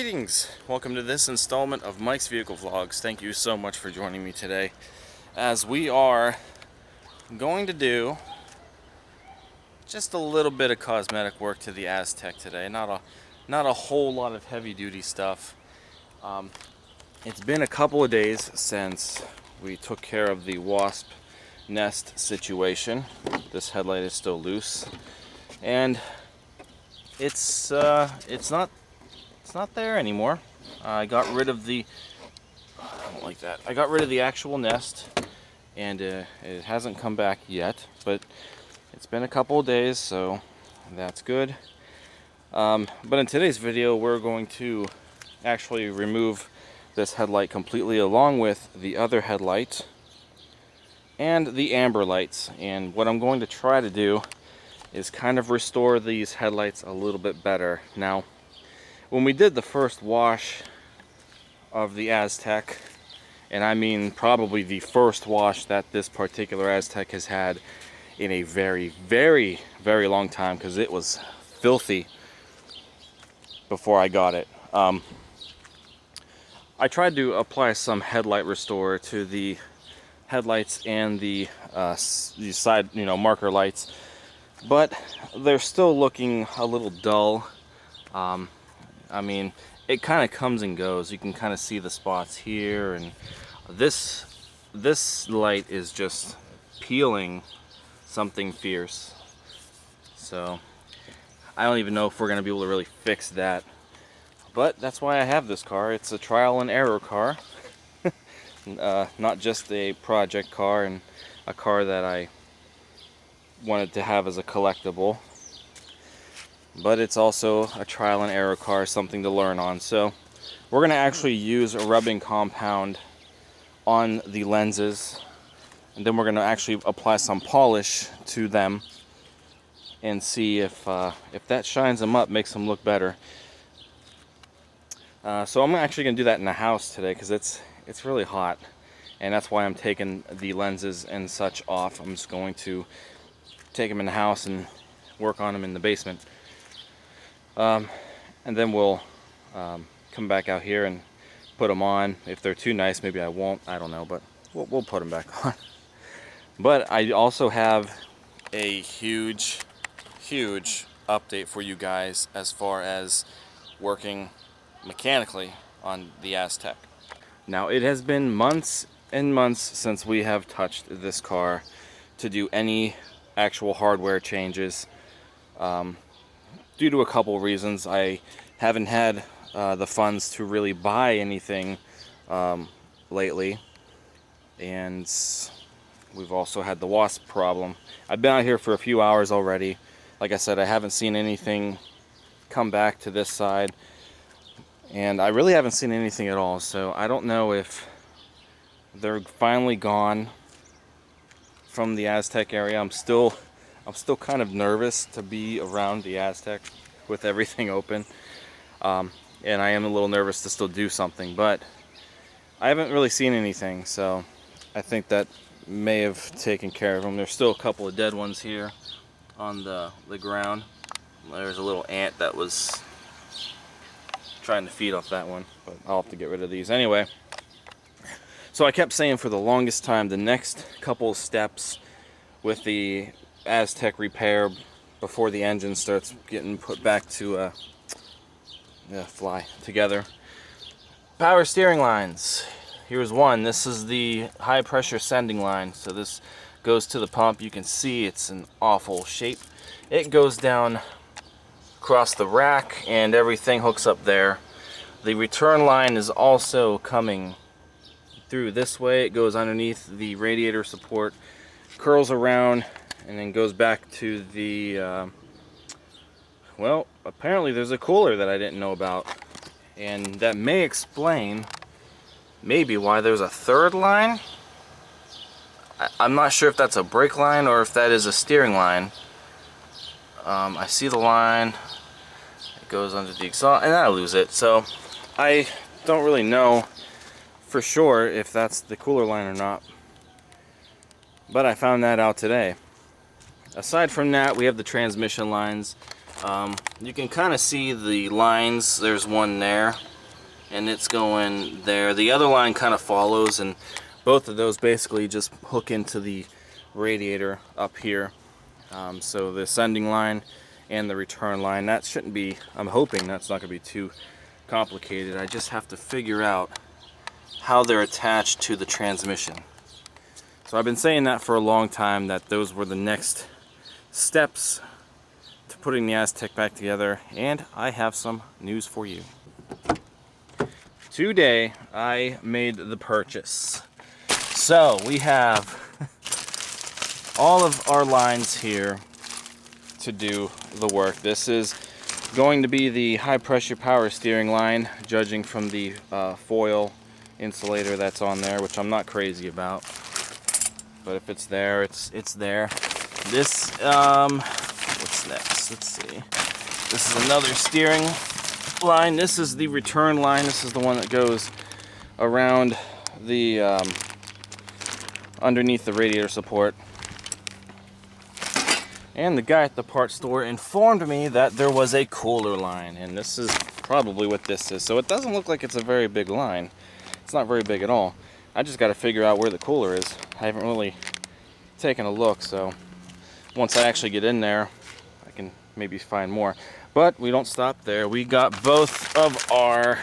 Greetings! Welcome to this installment of Mike's Vehicle Vlogs. Thank you so much for joining me today, as we are going to do just a little bit of cosmetic work to the Aztek today. Not a whole lot of heavy-duty stuff. It's been a couple of days since we took care of the wasp nest situation. This headlight is still loose, and it's not there anymore. I got rid of the I got rid of the actual nest, and it hasn't come back yet, but it's been a couple of days, so that's good. But in today's video, we're going to actually remove this headlight completely, along with the other headlight and the amber lights. And what I'm going to try to do is kind of restore these headlights a little bit better. Now, when we did the first wash of the Aztek, and I mean probably the first wash that this particular Aztek has had in a very, very, very long time, because it was filthy before I got it. I tried to apply some headlight restorer to the headlights and the side, marker lights, but they're still looking a little dull. I mean, it kind of comes and goes. You can kind of see the spots here, and this light is just peeling something fierce. So I don't even know if we're going to be able to really fix that. But that's why I have this car. It's a trial and error car. Not just a project car, and a car that I wanted to have as a collectible. But it's also a trial and error car, something to learn on. So we're going to actually use a rubbing compound on the lenses, and then we're going to actually apply some polish to them and see if that shines them up, makes them look better. So I'm actually going to do that in the house today, because it's really hot, and that's why I'm taking the lenses and such off. I'm just going to take them in the house and work on them in the basement. And then we'll come back out here and put them on. If they're too nice, maybe I won't. I don't know, but we'll put them back on. But I also have a huge update for you guys as far as working mechanically on the Aztek. Now, it has been months and months since we have touched this car to do any actual hardware changes. Due to a couple reasons, I haven't had the funds to really buy anything lately, and we've also had the wasp problem. I've been out here for a few hours already. Like I said, I haven't seen anything come back to this side, and I really haven't seen anything at all, so I don't know if they're finally gone from the Aztek area. I'm still kind of nervous to be around the Aztek with everything open, and I am a little nervous to still do something, but I haven't really seen anything, so I think that may have taken care of them. There's still a couple of dead ones here on the ground. There's a little ant that was trying to feed off that one, but I'll have to get rid of these anyway. So I kept saying for the longest time, the next couple of steps with the Aztek repair before the engine starts getting put back to fly together. Power steering lines. Here's one. This is the high pressure sending line. So this goes to the pump. You can see it's an awful shape. It goes down across the rack and everything hooks up there. The return line is also coming through this way. It goes underneath the radiator support, curls around, and then goes back to the well, apparently there's a cooler that I didn't know about, and that may explain maybe why there's a third line. I'm not sure if that's a brake line or if that is a steering line. I see the line, it goes under the exhaust, and I lose it, so I don't really know for sure if that's the cooler line or not, but I found that out today. Aside from that, we have the transmission lines. You can kind of see the lines. There's one there. and it's going there. The other line kind of follows, and both of those basically just hook into the radiator up here. So the sending line and the return line, that shouldn't be, I'm hoping that's not going to be too complicated. I just have to figure out how they're attached to the transmission. So I've been saying that for a long time, that those were the next steps to putting the Aztek back together, and I have some news for you. Today I made the purchase. So we have all of our lines here to do the work. This is going to be the high pressure power steering line, judging from the foil insulator that's on there, which I'm not crazy about. But if it's there, it's there. This, what's next? Let's see. This is another steering line. This is the return line. This is the one that goes around the underneath the radiator support. And the guy at the parts store informed me that there was a cooler line, and this is probably what this is. So it doesn't look like it's a very big line. It's not very big at all. I just got to figure out where the cooler is. I haven't really taken a look, so once I actually get in there, I can maybe find more. But we don't stop there. We got both of our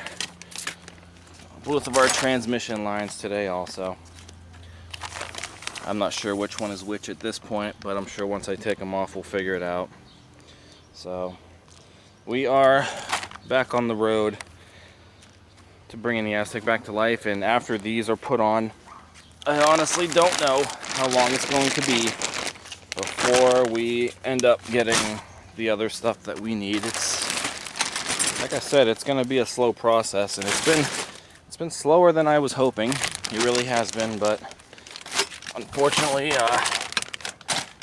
transmission lines today also. I'm not sure which one is which at this point, but I'm sure once I take them off, we'll figure it out. So we are back on the road to bringing the Aztek back to life, and after these are put on, I honestly don't know how long it's going to be before we end up getting the other stuff that we need. It's, like I said, it's going to be a slow process, and it's been slower than I was hoping. It really has been, but unfortunately,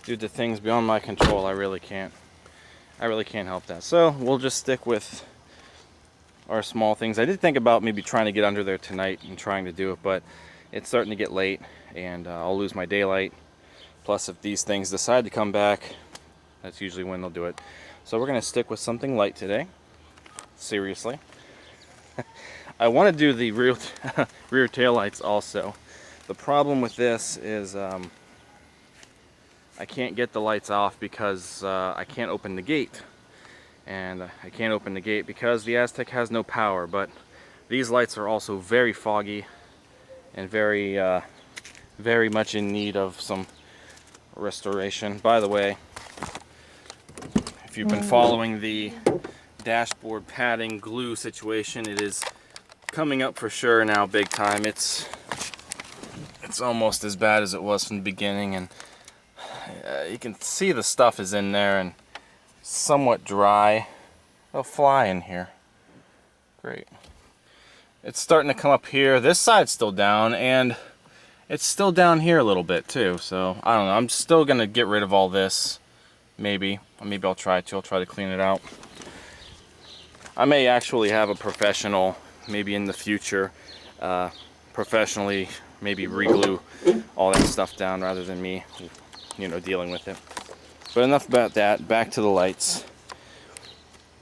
due to things beyond my control, I really can't help that. So we'll just stick with our small things. I did think about maybe trying to get under there tonight and trying to do it, but it's starting to get late, and I'll lose my daylight. Plus, if these things decide to come back, that's usually when they'll do it. So we're going to stick with something light today. Seriously. I want to do the rear tail lights also. The problem with this is I can't get the lights off because I can't open the gate. And I can't open the gate because the Aztek has no power. But these lights are also very foggy and very much in need of some restoration. By the way, if you've been following the dashboard padding glue situation, it is coming up for sure now, big time. It's almost as bad as it was from the beginning, and you can see the stuff is in there and somewhat dry. They'll fly in here. Great. It's starting to come up here. This side's still down, and it's still down here a little bit too. So I don't know. I'm still gonna get rid of all this. Maybe I'll try to. I'll try to clean it out. I may actually have a professional, maybe in the future, professionally maybe re-glue all that stuff down rather than me, dealing with it. But enough about that. Back to the lights.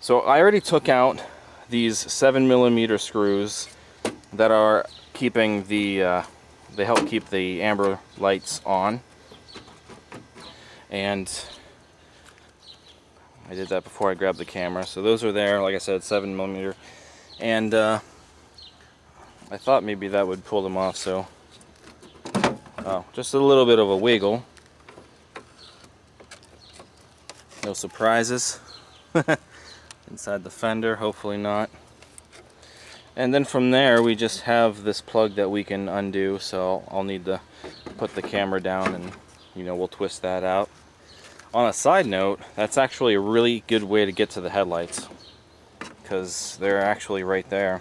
So I already took out these 7mm screws that are keeping the they help keep the amber lights on, and I did that before I grabbed the camera. So those are there, like I said, 7mm, and I thought maybe that would pull them off. So just a little bit of a wiggle. No surprises inside the fender, hopefully not. And then from there we just have this plug that we can undo, so I'll need to put the camera down and we'll twist that out. On a side note, that's actually a really good way to get to the headlights, because they're actually right there.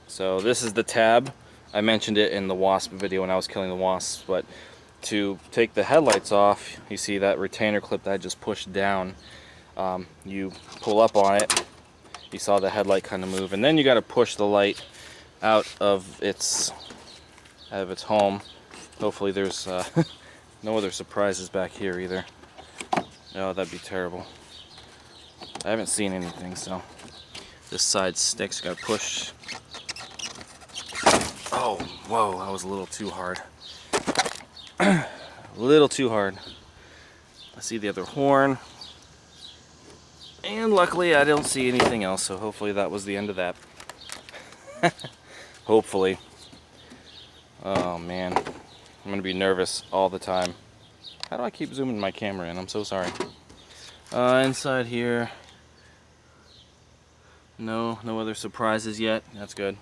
So this is the tab. I mentioned it in the wasp video when I was killing the wasps, but to take the headlights off, you see that retainer clip that I just pushed down. You pull up on it, you saw the headlight kind of move, and then you got to push the light out of its home. Hopefully there's no other surprises back here either. No, that'd be terrible. I haven't seen anything, so This side sticks, gotta push. Oh, whoa, that was a little too hard. A little too hard. I see the other horn. And luckily I don't see anything else, so hopefully that was the end of that. Hopefully. Oh man, I'm gonna be nervous all the time. How do I keep zooming my camera in? I'm so sorry. Inside here, no other surprises yet. That's good.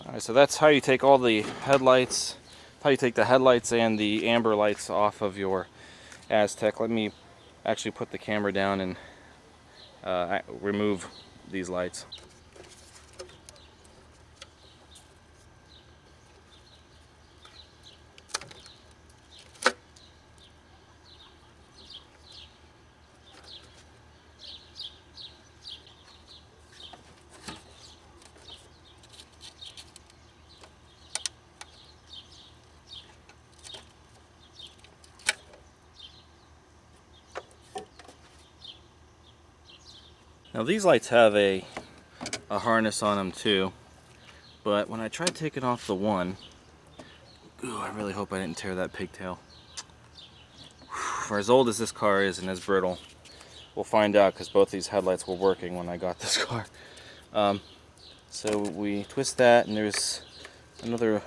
Alright, so that's how you take all the headlights, how you take the headlights and the amber lights off of your Aztek. Let me actually put the camera down and remove these lights. Now these lights have a harness on them too, but when I tried taking off the one, ooh, I really hope I didn't tear that pigtail. For as old as this car is and as brittle, we'll find out because both these headlights were working when I got this car. So we twist that and there's another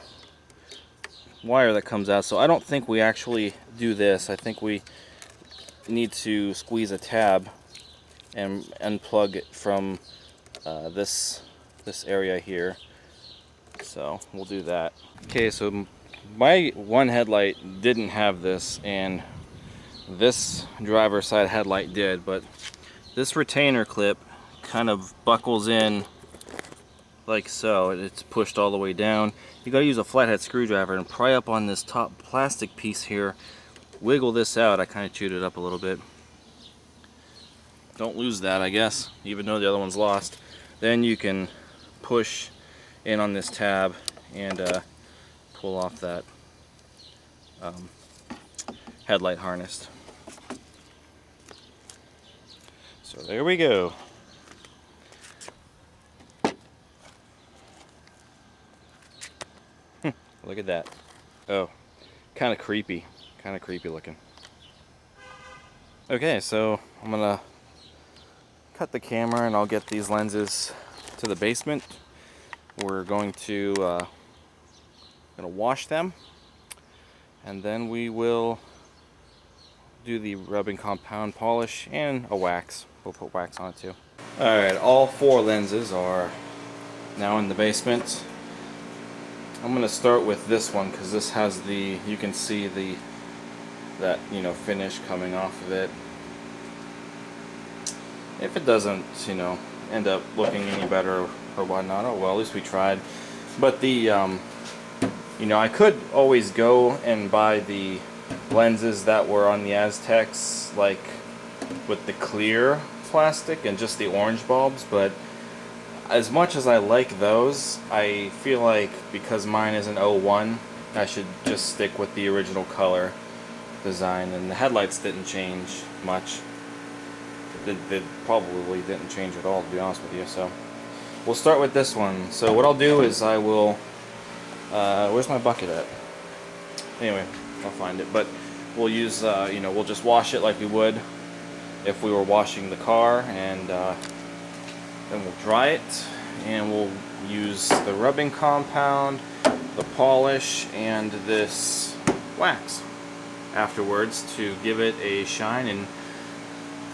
wire that comes out. So I don't think we actually do this. I think we need to squeeze a tab and unplug it from this area here. So we'll do that. Okay, so my one headlight didn't have this and this driver's side headlight did, but this retainer clip kind of buckles in like so. It's pushed all the way down. You gotta use a flathead screwdriver and pry up on this top plastic piece here, wiggle this out. I kind of chewed it up a little bit. Don't lose that, I guess, even though the other one's lost. Then you can push in on this tab and pull off that headlight harness. So there we go. Look at that. Oh, kind of creepy looking. Okay, so I'm gonna cut the camera and I'll get these lenses to the basement. We're going to gonna wash them and then we will do the rubbing compound polish and a wax. We'll put wax on it too. Alright, all four lenses are now in the basement. I'm gonna start with this one because this has the, you can see that finish coming off of it. If it doesn't, end up looking any better or whatnot, oh well, at least we tried. But the, I could always go and buy the lenses that were on the Azteks, like with the clear plastic and just the orange bulbs, but as much as I like those, I feel like because mine is an 01, I should just stick with the original color design, and the headlights didn't change much. They probably didn't change at all, to be honest with you. So we'll start with this one. So what I'll do is I will where's my bucket at? Anyway, I'll find it, but we'll use we'll just wash it like we would if we were washing the car, and then we'll dry it and we'll use the rubbing compound, the polish, and this wax afterwards to give it a shine. And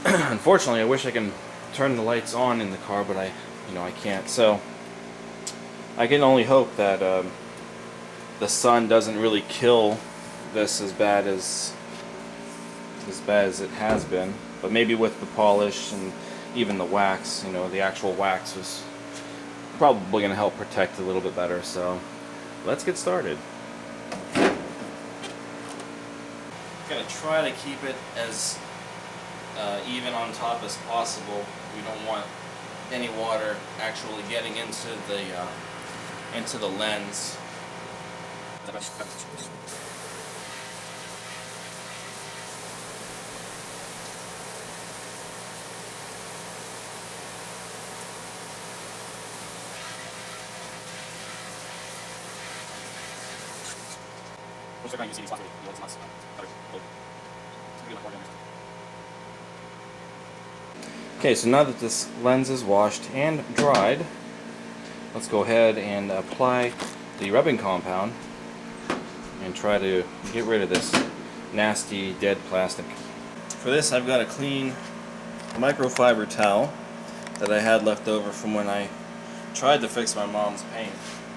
unfortunately, I wish I can turn the lights on in the car, but I can't. So I can only hope that the sun doesn't really kill this as bad as it has been. But maybe with the polish and even the wax, the actual wax was probably going to help protect a little bit better. So let's get started. Gonna try to keep it as even on top as possible. We don't want any water actually getting into the lens. Okay, so now that this lens is washed and dried, let's go ahead and apply the rubbing compound and try to get rid of this nasty dead plastic. For this, I've got a clean microfiber towel that I had left over from when I tried to fix my mom's paint,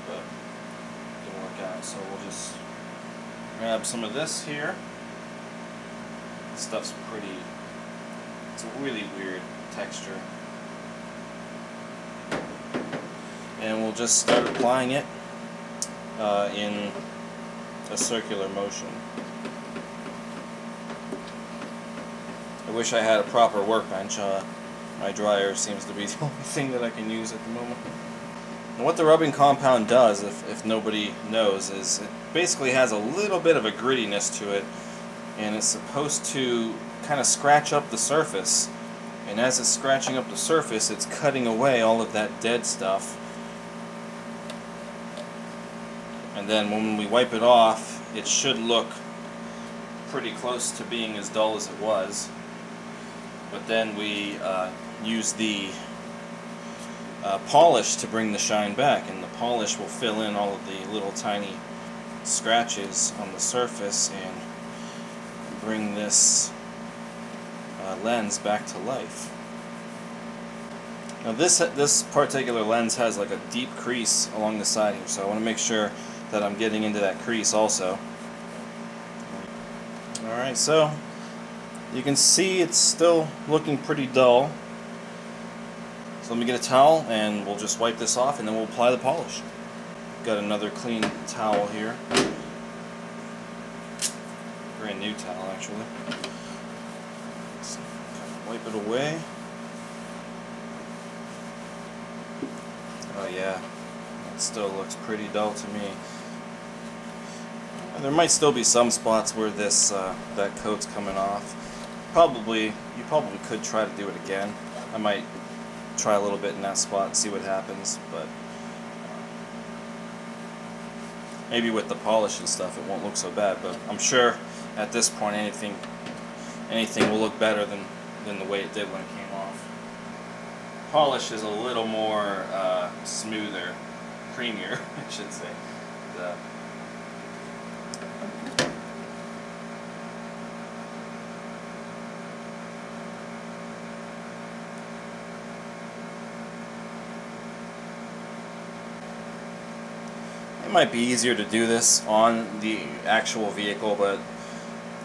but it didn't work out. So we'll just grab some of this here. This stuff's it's a really weird texture. And we'll just start applying it in a circular motion. I wish I had a proper workbench. My dryer seems to be the only thing that I can use at the moment. And what the rubbing compound does, if nobody knows, is it basically has a little bit of a grittiness to it, and it's supposed to kind of scratch up the surface. And as it's scratching up the surface, it's cutting away all of that dead stuff. And then when we wipe it off, it should look pretty close to being as dull as it was. But then we use the polish to bring the shine back, and the polish will fill in all of the little tiny scratches on the surface and bring this lens back to life. Now this particular lens has like a deep crease along the side here, so I want to make sure that I'm getting into that crease also. Alright, so you can see it's still looking pretty dull. So let me get a towel and we'll just wipe this off and then we'll apply the polish. Got another clean towel here. Brand new towel actually. Let's kind of wipe it away. Oh yeah, it still looks pretty dull to me. There might still be some spots where this that coat's coming off. You probably could try to do it again. I might try a little bit in that spot and see what happens, but maybe with the polish and stuff it won't look so bad. But I'm sure at this point anything will look better than the way it did when it came off. Polish is a little more smoother, creamier, I should say. It might be easier to do this on the actual vehicle, but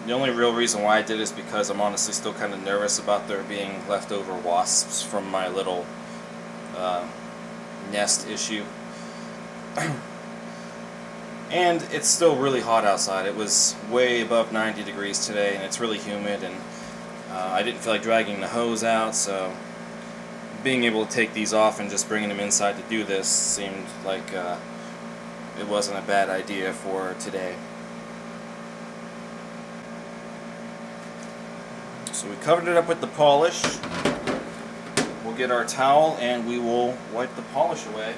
the only real reason why I did it is because I'm honestly still kind of nervous about there being leftover wasps from my little nest issue. And it's still really hot outside. It was way above 90 degrees today, and it's really humid, and I didn't feel like dragging the hose out, so being able to take these off and just bringing them inside to do this seemed like it wasn't a bad idea for today. So we covered it up with the polish. We'll get our towel and we will wipe the polish away.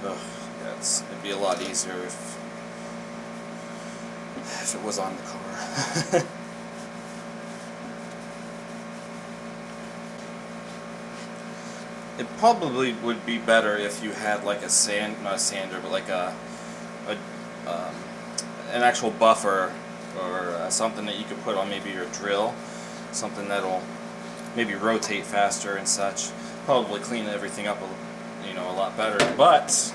Ugh, yeah, it'd be a lot easier if it was on the car. It probably would be better if you had like not a sander, but like an actual buffer or something that you could put on maybe your drill, something that'll maybe rotate faster and such. Probably clean everything up, a lot better. But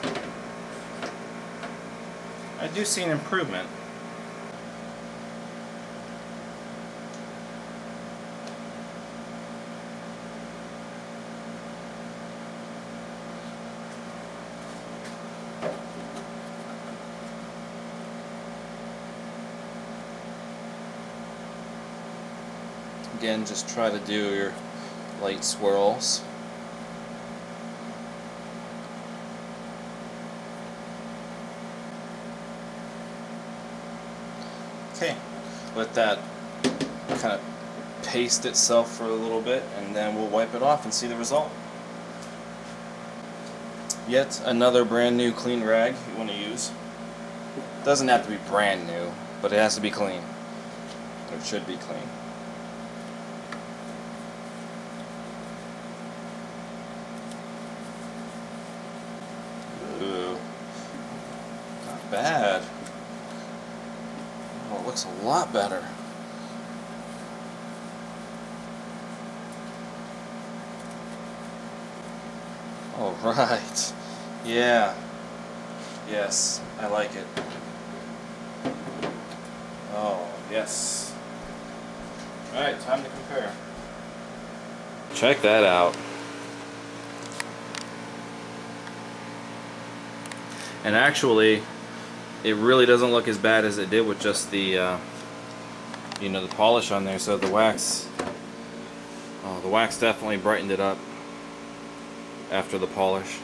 I do see an improvement. Again, just try to do your light swirls. Okay, let that kind of paste itself for a little bit, and then we'll wipe it off and see the result. Yet another brand new clean rag you want to use. Doesn't have to be brand new, but it has to be clean. It should be clean. Ooh, not bad. Oh, it looks a lot better. All right. Yeah. Yes, I like it. Oh, yes. Alright, time to compare. Check that out. And actually, it really doesn't look as bad as it did with just the, you know, the polish on there. So the wax, oh, the wax definitely brightened it up after the polish.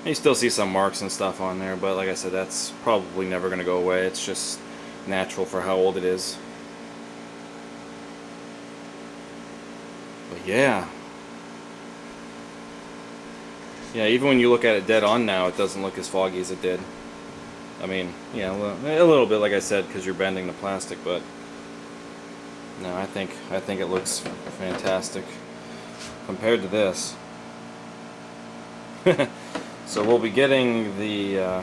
You still see some marks and stuff on there, but like I said, that's probably never going to go away. It's just natural for how old it is. But yeah. Yeah, even when you look at it dead on now, it doesn't look as foggy as it did. I mean, yeah, a little bit, like I said, because you're bending the plastic, but no, I think it looks fantastic compared to this. So we'll be getting the,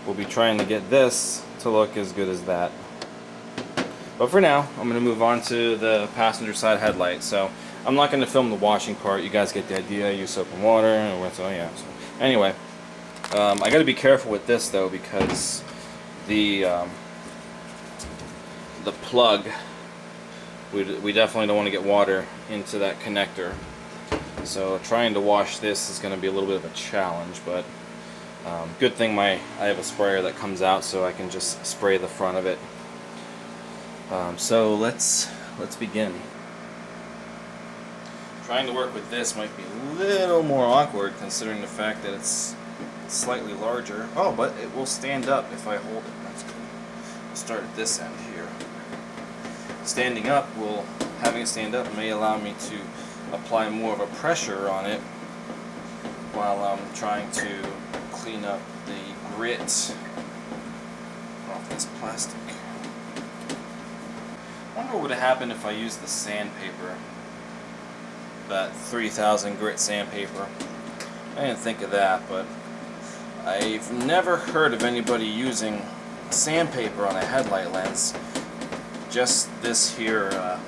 we'll be trying to get this to look as good as that. But for now, I'm going to move on to the passenger side headlight. So I'm not going to film the washing part. You guys get the idea. Use soap and water. And so yeah. So anyway, I got to be careful with this though, because the plug, we definitely don't want to get water into that connector. So trying to wash this is going to be a little bit of a challenge, but good thing I have a sprayer that comes out, so I can just spray the front of it. So let's begin. Trying to work with this might be a little more awkward considering the fact that it's slightly larger. Oh, but it will stand up if I hold it. That's good. We'll start at this end here. Standing up having it stand up may allow me to apply more of a pressure on it while I'm trying to clean up the grit off this plastic. I wonder what would have happened if I used the sandpaper, that 3000 grit sandpaper. I didn't think of that, but I've never heard of anybody using sandpaper on a headlight lens. Just this here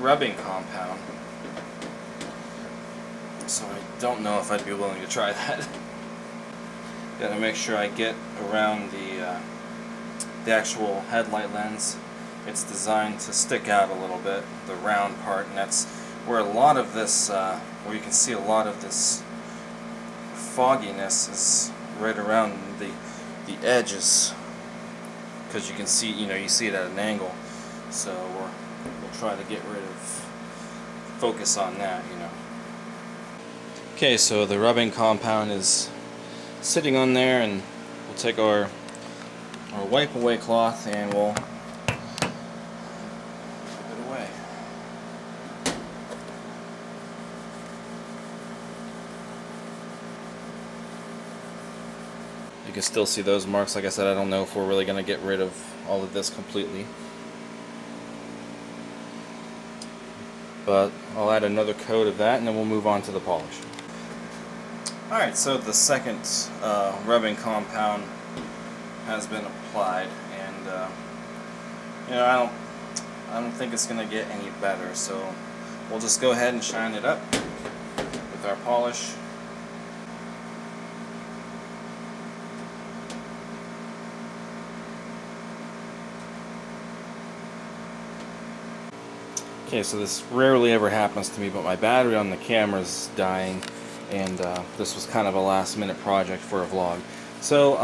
rubbing compound. So I don't know if I'd be willing to try that. Gotta make sure I get around the actual headlight lens. It's designed to stick out a little bit, the round part, and that's where a lot of this, where you can see a lot of this fogginess is right around the edges, because you can see, you see it at an angle. So we'll try to get rid of, focus on that, Okay, so the rubbing compound is sitting on there, and we'll take our wipe away cloth and we'll wipe it away. You can still see those marks. Like I said, I don't know if we're really going to get rid of all of this completely. But I'll add another coat of that and then we'll move on to the polish. Alright, so the second rubbing compound has been applied, and I don't think it's going to get any better, so we'll just go ahead and shine it up with our polish. Okay, so this rarely ever happens to me, but my battery on the camera is dying, and this was kind of a last-minute project for a vlog. So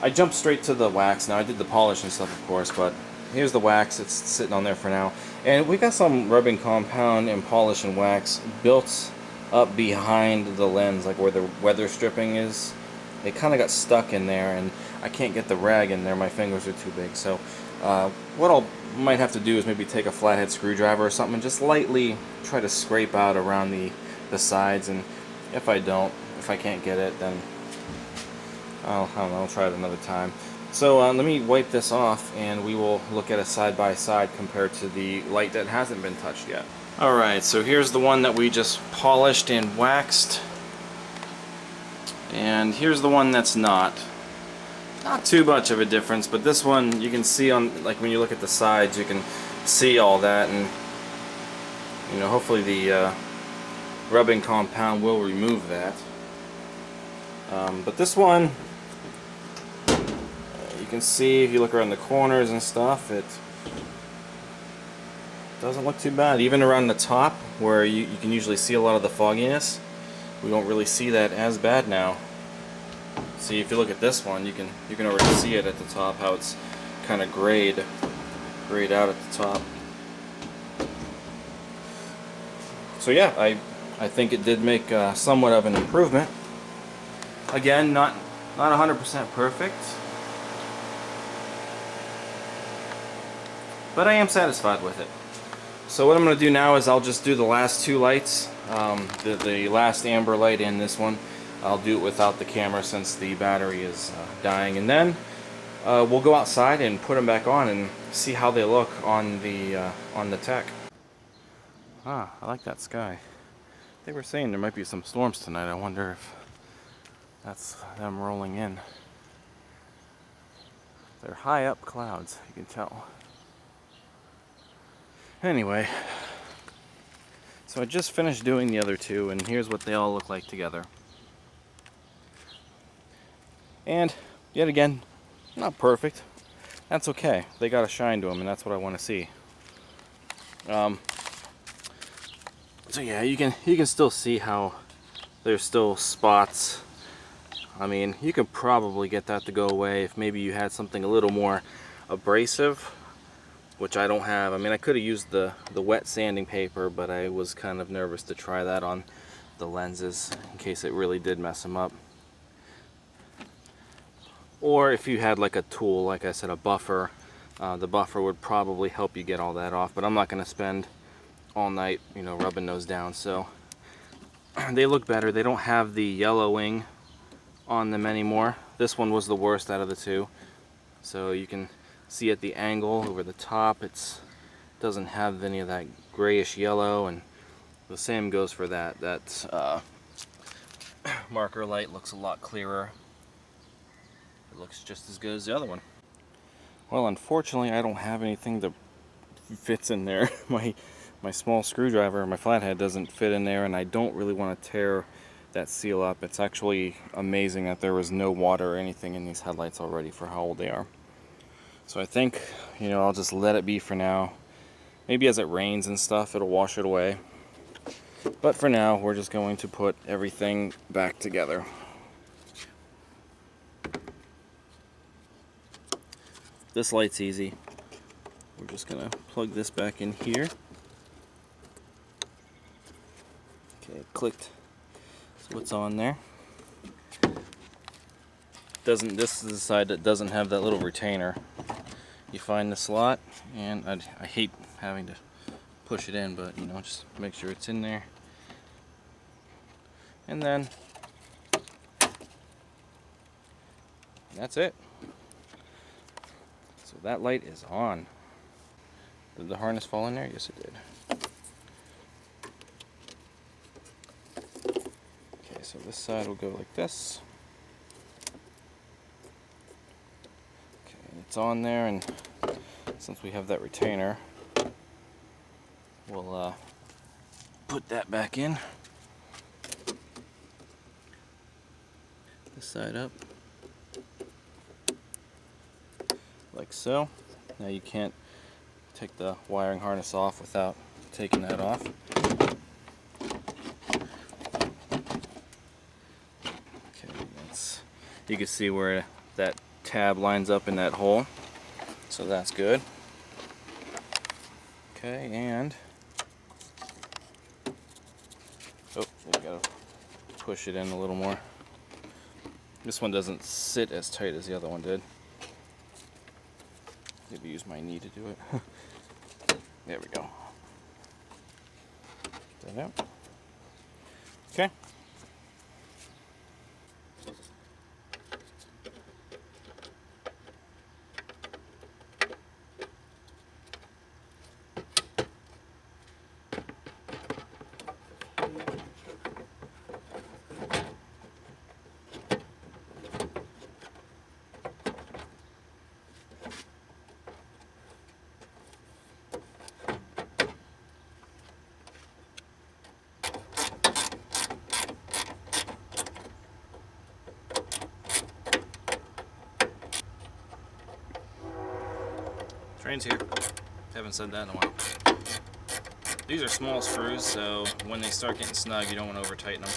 I jumped straight to the wax. Now I did the polish and stuff, of course, but here's the wax. It's sitting on there for now, and we got some rubbing compound and polish and wax built up behind the lens, like where the weather stripping is. It kind of got stuck in there, and I can't get the rag in there. My fingers are too big. So what I'll might have to do is maybe take a flathead screwdriver or something and just lightly try to scrape out around the sides, and if I don't, If I can't get it, then I don't know, I'll try it another time. So let me wipe this off and we will look at a side by side compared to the light that hasn't been touched yet. Alright, so here's the one that we just polished and waxed. And here's the one that's not. Not too much of a difference, but this one you can see on, like when you look at the sides, you can see all that, and you know, hopefully the rubbing compound will remove that. But this one, you can see if you look around the corners and stuff, it doesn't look too bad. Even around the top, where you can usually see a lot of the fogginess, we don't really see that as bad now. See, if you look at this one, you can already see it at the top, how it's kind of grayed out at the top. So yeah, I think it did make somewhat of an improvement. Again, not 100% perfect, but I am satisfied with it. So what I'm going to do now is I'll just do the last two lights, the last amber light and this one. I'll do it without the camera since the battery is dying, and then we'll go outside and put them back on and see how they look on the tech. Ah, I like that sky. They were saying there might be some storms tonight. I wonder if that's them rolling in. They're high up clouds, you can tell. Anyway, so I just finished doing the other two, and here's what they all look like together. And yet again, not perfect. That's okay. They got a shine to them, and that's what I want to see. So yeah, you can still see how there's still spots. I mean, you could probably get that to go away if maybe you had something a little more abrasive, which I don't have. I mean, I could have used the wet sanding paper, but I was kind of nervous to try that on the lenses in case it really did mess them up. Or if you had like a tool, like I said, a buffer, the buffer would probably help you get all that off, but I'm not going to spend all night, you know, rubbing those down. So they look better. They don't have the yellowing on them anymore. This one was the worst out of the two. So you can see at the angle over the top, it doesn't have any of that grayish yellow, and the same goes for that. That marker light looks a lot clearer. It looks just as good as the other one. Well, unfortunately, I don't have anything that fits in there. My small screwdriver, my flathead, doesn't fit in there, and I don't really want to tear that seal up. It's actually amazing that there was no water or anything in these headlights already for how old they are. So I think, you know, I'll just let it be for now. Maybe as it rains and stuff, it'll wash it away. But for now, we're just going to put everything back together. This light's easy. We're just gonna plug this back in here. Okay, it clicked. So it's on there. This is the side that doesn't have that little retainer. You find the slot, and I hate having to push it in, but you know, just make sure it's in there. And then that's it. So that light is on. Did the harness fall in there? Yes, it did. Okay, so this side will go like this. Okay, it's on there, and since we have that retainer, we'll put that back in. This side up. Like so. Now you can't take the wiring harness off without taking that off. Okay, you can see where that tab lines up in that hole, so that's good. Okay, and oh, we gotta push it in a little more. This one doesn't sit as tight as the other one did. Maybe use my knee to do it. There we go. Get that out. Okay. Train's here. Haven't said that in a while. These are small screws, so when they start getting snug, you don't want to over tighten them.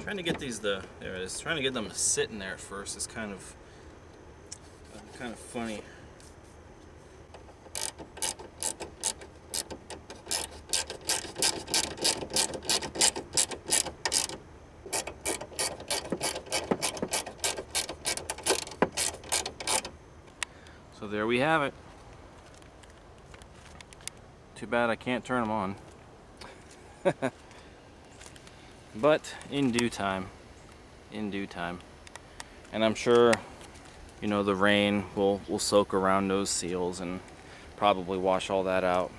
Trying to get these there it is. Trying to get them to sit in there at first is kind of funny. So there we have it. Too bad I can't turn them on. But in due time, and I'm sure, you know, the rain will soak around those seals and probably wash all that out.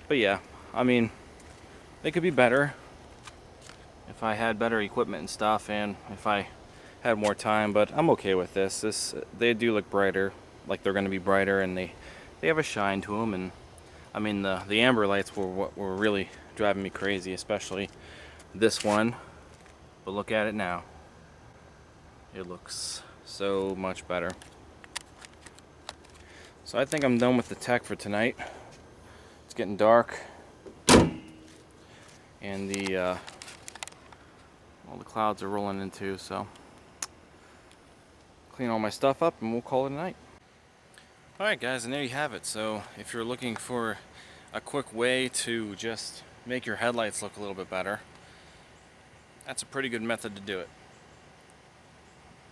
But yeah, I mean, they could be better if I had better equipment and stuff, and if I had more time. But I'm okay with this. They do look brighter, like they're going to be brighter, and they have a shine to them. And I mean, the amber lights were what were really driving me crazy, especially this one. But look at it now. It looks so much better. So I think I'm done with the tech for tonight. It's getting dark, and all the clouds are rolling in too, so clean all my stuff up and we'll call it a night. Alright guys, and there you have it. So if you're looking for a quick way to just make your headlights look a little bit better, that's a pretty good method to do it.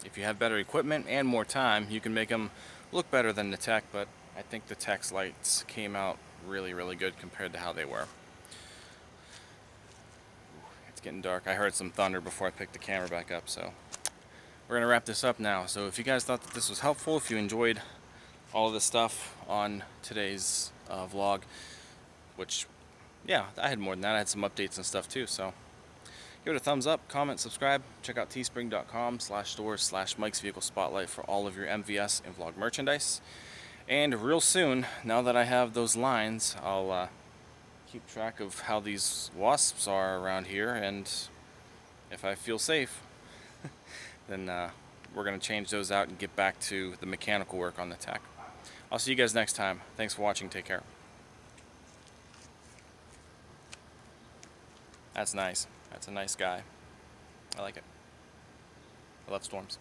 If you have better equipment and more time, you can make them look better than the tech, but I think the tech's lights came out really, really good compared to how they were. It's getting dark. I heard some thunder before I picked the camera back up, so we're gonna wrap this up now. So if you guys thought that this was helpful, if you enjoyed all of this stuff on today's vlog, which, yeah, I had more than that. I had some updates and stuff too, so give it a thumbs up, comment, subscribe. Check out teespring.com/stores/Mike's Vehicle Spotlight for all of your MVS and vlog merchandise. And real soon, now that I have those lines, I'll keep track of how these wasps are around here, and if I feel safe, then we're going to change those out and get back to the mechanical work on the tech. I'll see you guys next time. Thanks for watching. Take care. That's nice. That's a nice guy. I like it. I love storms.